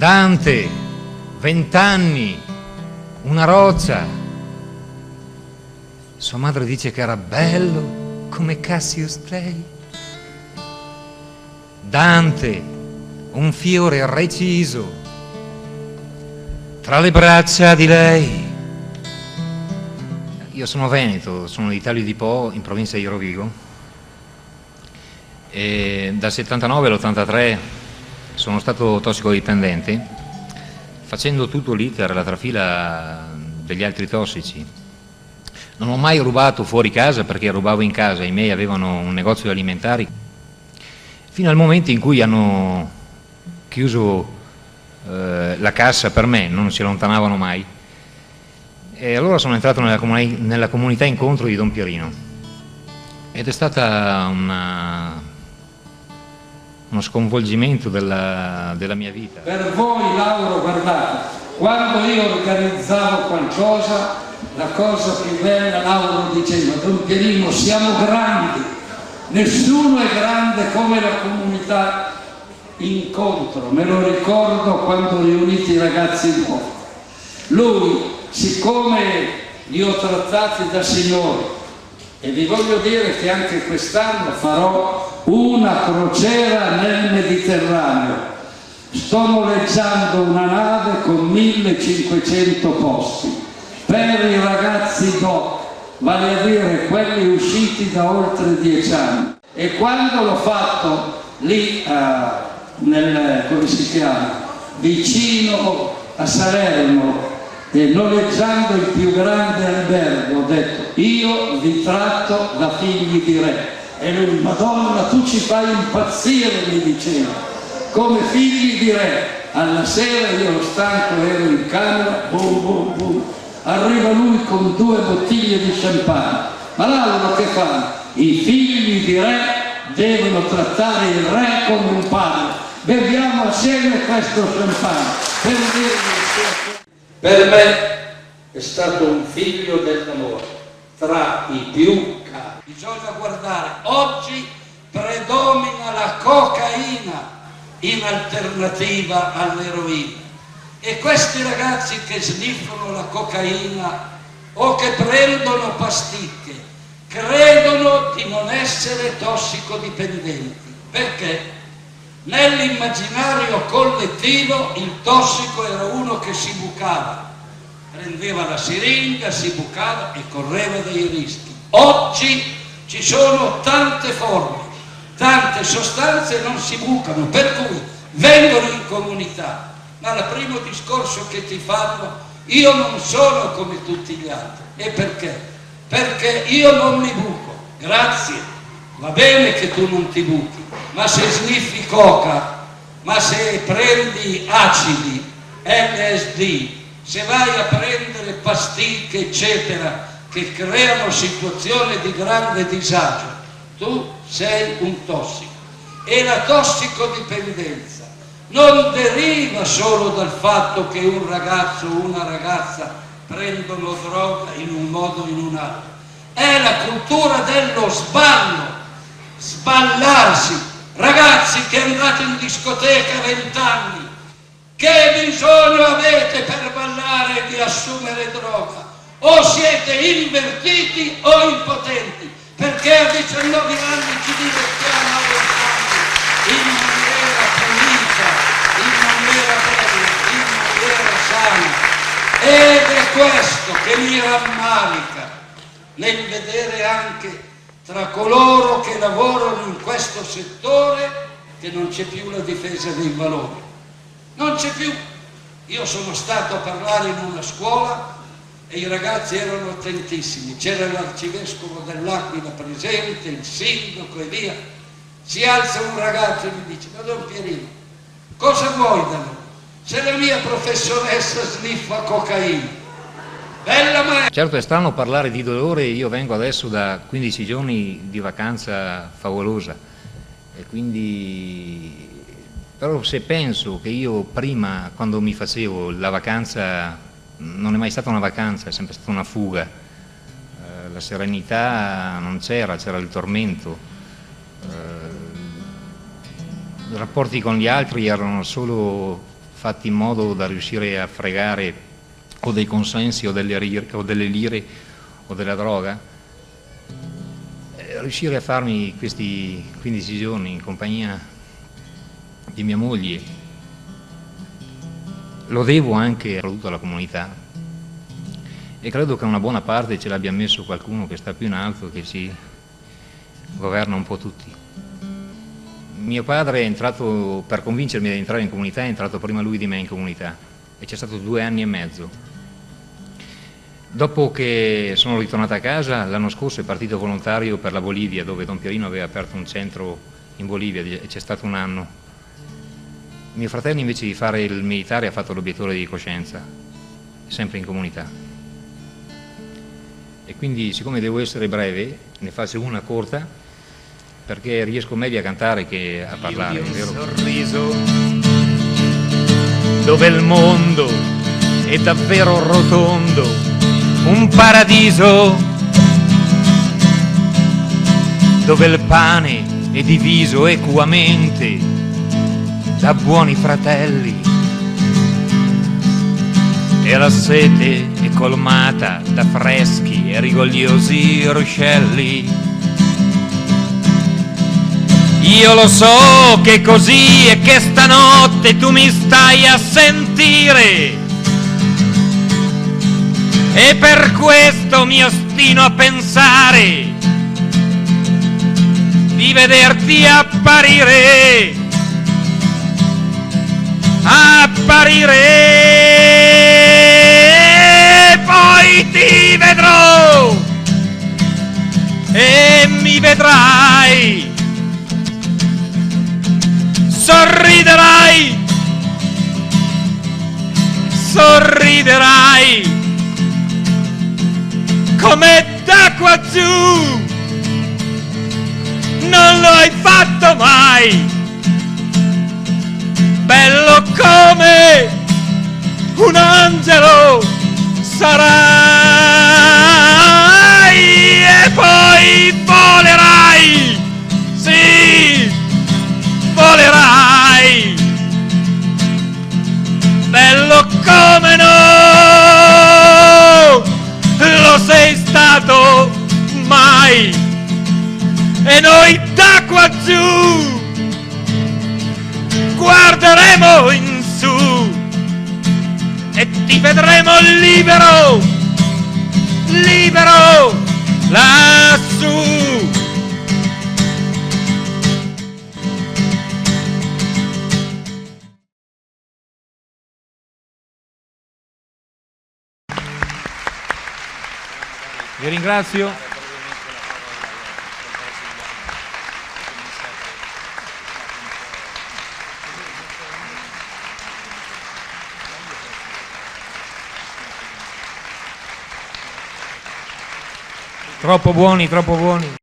Dante, 20 anni, una roccia. Sua madre dice che era bello come Cassius Clay. Dante, un fiore reciso tra le braccia di lei. Io sono veneto, sono di Taglio di Po, in provincia di Rovigo, e dal 79 all'83 sono stato tossicodipendente, facendo tutto l'iter, la trafila degli altri tossici. Non ho mai rubato fuori casa perché rubavo in casa, i miei avevano un negozio di alimentari, fino al momento in cui hanno chiuso la cassa per me, non si allontanavano mai. E allora sono entrato nella comunità incontro di Don Pierino ed è stata uno sconvolgimento della mia vita. Per voi, Lauro, guardate, quando io organizzavo qualcosa, la cosa più bella, Lauro diceva: Don Pierino, siamo grandi, nessuno è grande come la comunità incontro. Me lo ricordo quando riuniti i ragazzi in poco. Lui, siccome li ho trattati da signori, e vi voglio dire che anche quest'anno farò una crociera nel Mediterraneo, sto noleggiando una nave con 1500 posti per i ragazzi doc, vale a dire quelli usciti da oltre 10 anni. E quando l'ho fatto lì come si chiama, vicino a Salerno, noleggiando il più grande albergo, ho detto: io vi tratto da figli di re. E lui: Madonna, tu ci fai impazzire, mi diceva, come figli di re. Alla sera io ero stanco, ero in camera, boom boom boom, arriva lui con 2 bottiglie di champagne. Ma Lauro che fa? I figli di re devono trattare il re come un padre. Beviamo assieme questo champagne per dirgli. Per me è stato un figlio dell'amore, tra i più cari. Bisogna guardare, oggi predomina la cocaina in alternativa all'eroina, e questi ragazzi che sniffano la cocaina o che prendono pasticche credono di non essere tossicodipendenti, perché nell'immaginario collettivo il tossico era uno che si bucava, prendeva la siringa, si bucava e correva dei rischi. Oggi ci sono tante forme, tante sostanze non si bucano, per cui vengono in comunità, ma il primo discorso che ti fanno: io non sono come tutti gli altri. E perché? Perché io non mi buco. Grazie, va bene che tu non ti buchi, ma se sniffi coca, ma se prendi acidi, LSD, se vai a prendere pasticche eccetera che creano situazioni di grande disagio, tu sei un tossico. E la tossicodipendenza non deriva solo dal fatto che un ragazzo o una ragazza prendono droga in un modo o in un altro, è la cultura dello sballo, sballarsi. Ragazzi che andate in discoteca a 20 anni, che bisogno avete per ballare di assumere droga? O siete invertiti o impotenti, perché a 19 anni ci divertiamo a 20 anni in maniera pulita, in maniera bella, in maniera sana. Ed è questo che mi rammarica nel vedere anche tra coloro che lavorano in questo settore che non c'è più la difesa dei valori. Non c'è più. Io sono stato a parlare in una scuola e i ragazzi erano attentissimi, c'era l'arcivescovo dell'Aquila presente, il sindaco e via. Si alza un ragazzo e mi dice: ma Don Pierino, cosa vuoi da noi? Se la mia professoressa sniffa cocaina. Bella maestra. Certo è strano parlare di dolore, io vengo adesso da 15 giorni di vacanza favolosa e quindi, però se penso che io prima, quando mi facevo la vacanza, non è mai stata una vacanza, è sempre stata una fuga, la serenità non c'era, c'era il tormento, i rapporti con gli altri erano solo fatti in modo da riuscire a fregare o dei consensi o delle lire o della droga, riuscire a farmi questi 15 giorni in compagnia di mia moglie lo devo anche a tutta la comunità, e credo che una buona parte ce l'abbia messo qualcuno che sta più in alto, che ci governa un po' tutti. Mio padre è entrato, per convincermi ad entrare in comunità, è entrato prima lui di me in comunità, e c'è stato 2 anni e mezzo. Dopo che sono ritornato a casa, l'anno scorso è partito volontario per la Bolivia, dove Don Pierino aveva aperto un centro in Bolivia, e c'è stato 1 anno. Mio fratello invece di fare il militare ha fatto l'obiettore di coscienza, sempre in comunità. E quindi, siccome devo essere breve, ne faccio una corta, perché riesco meglio a cantare che a parlare, vero? Un sorriso dove il mondo è davvero rotondo, un paradiso dove il pane è diviso equamente da buoni fratelli e la sete è colmata da freschi e rigogliosi ruscelli. Io lo so che così e che stanotte tu mi stai a sentire, e per questo mi ostino a pensare di vederti apparire, e poi ti vedrò e mi vedrai. Sorriderai, sorriderai, come da qua giù non lo hai fatto mai, bello come un angelo sarai, e poi volerai, sì, volerai, bello come no lo sei stato mai, e noi da qua giù guarderemo in su e ti vedremo libero, libero lassù. Vi ringrazio. Troppo buoni, troppo buoni.